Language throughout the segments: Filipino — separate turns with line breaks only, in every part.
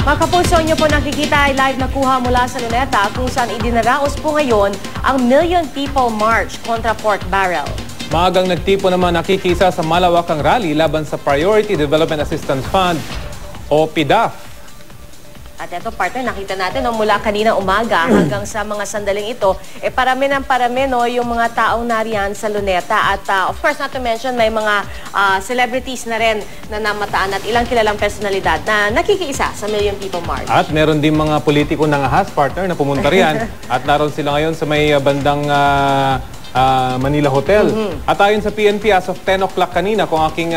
Mga kapuso, nyo po nakikita ay live na kuha mula sa Luneta kung saan idinaraos po ngayon ang Million People March kontra pork barrel.
Maagang nagtipo naman nakikisa sa malawakang rally laban sa Priority Development Assistance Fund o PDAF.
At ito, partner, nakita natin mula kanina umaga hanggang sa mga sandaling ito, parami ng parami yung mga taong nariyan sa Luneta. At of course, not to mention, may mga celebrities na rin na namataan at ilang kilalang personalidad na nakikiisa sa Million People March. At
meron din mga politiko ng ahas, partner, na pumunta riyan. At naroon sila ngayon sa may bandang Manila Hotel. At ayon sa PNP, as of 10 o'clock kanina, kung aking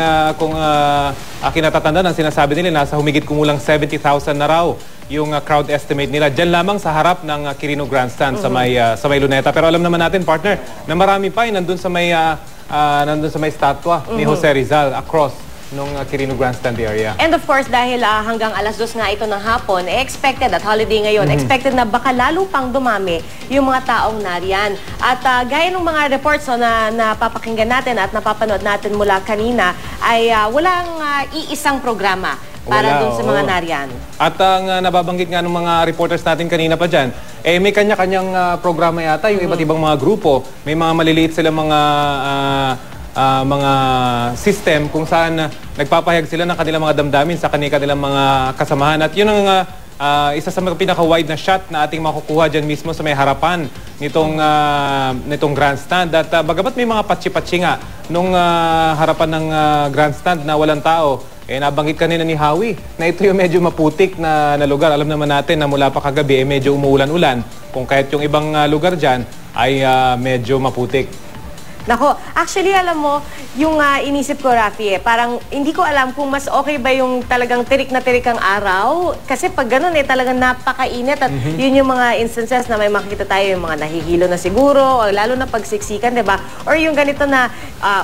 natatandaan, ang sinasabi nila, nasa humigit kumulang 70,000 na raw yung crowd estimate nila. Diyan lamang sa harap ng Quirino Grandstand sa may Luneta. Pero alam naman natin, partner, na marami pa nandun sa may statwa ni Jose Rizal across nung Quirino Grandstand area.
And of course, dahil hanggang alas 2 nga ito ng hapon, expected at holiday ngayon, expected na baka lalo pang dumami yung mga taong nariyan. At gaya ng mga reports na napapakinggan natin at napapanood natin mula kanina, ay walang iisang programa para dun sa mga nariyan.
At ang nababanggit nga ng mga reporters natin kanina pa dyan, may kanya-kanyang programa yata, yung iba't ibang mga grupo. May mga maliliit silang mga system kung saan nagpapahayag sila ng kanilang mga damdamin sa kanilang mga kasamahan. At yun ang isa sa pinaka-wide na shot na ating makukuha dyan mismo sa may harapan nitong grandstand. At bagamat may mga patsi-patsi nga nung harapan ng grandstand na walang tao, nabanggit kanina ni Howie na ito yung medyo maputik na lugar. Alam naman natin na mula pa kagabi medyo umuulan-ulan. Kung kahit yung ibang lugar dyan ay medyo maputik.
Nako, actually alam mo, yung inisip ko, Rafi, parang hindi ko alam kung mas okay ba yung talagang tirik na tirik ang araw. Kasi pag ganun talagang napakainit at yun yung mga instances na may makikita tayo yung mga nahihilo na siguro, o lalo na pagsiksikan, diba? Or yung ganito na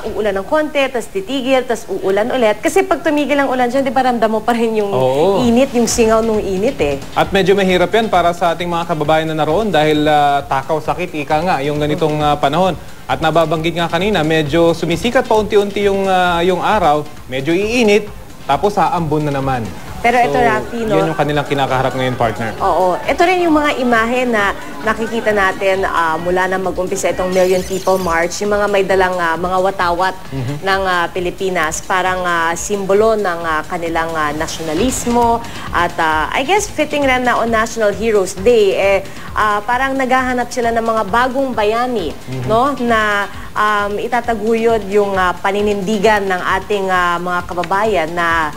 uulan ng konti, tas titigil, tas uulan ulit. Kasi pag tumigil ang ulan dyan, diba ramdam mo pa rin yung init, yung singaw nung init
At medyo mahirap yan para sa ating mga kababayan na naroon dahil takaw, sakit, ika nga, yung ganitong panahon. At nababanggit nga kanina, medyo sumisikat pa unti-unti yung araw, medyo iinit, tapos aambon na naman.
Pero ito, Rafi,
yun yung kanilang kinakaharap ngayon, partner.
Oo. Ito rin yung mga imahe na nakikita natin mula na mag-umpisa itong Million People March, yung mga may dalang mga watawat ng Pilipinas, parang simbolo ng kanilang nasyonalismo. At I guess fitting rin na on National Heroes Day, parang naghahanap sila ng mga bagong bayani, no? Na itataguyod yung paninindigan ng ating mga kababayan na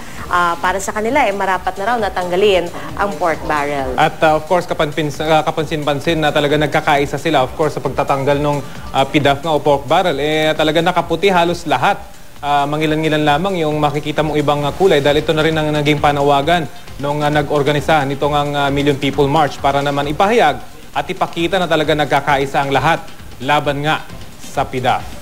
para sa kanila, marapat na raw natanggalin ang pork barrel.
At of course, kapansin-pansin na talaga nagkakaisa sila, of course, sa pagtatanggal ng PDAF nga o pork barrel, talaga nakaputi halos lahat. Mangilan-ngilan lamang yung makikita mong ibang kulay dahil ito na rin ang naging panawagan nung nag-organisa nitong ang Million People March para naman ipahayag at ipakita na talaga nagkakaisa ang lahat laban nga sa PDAF.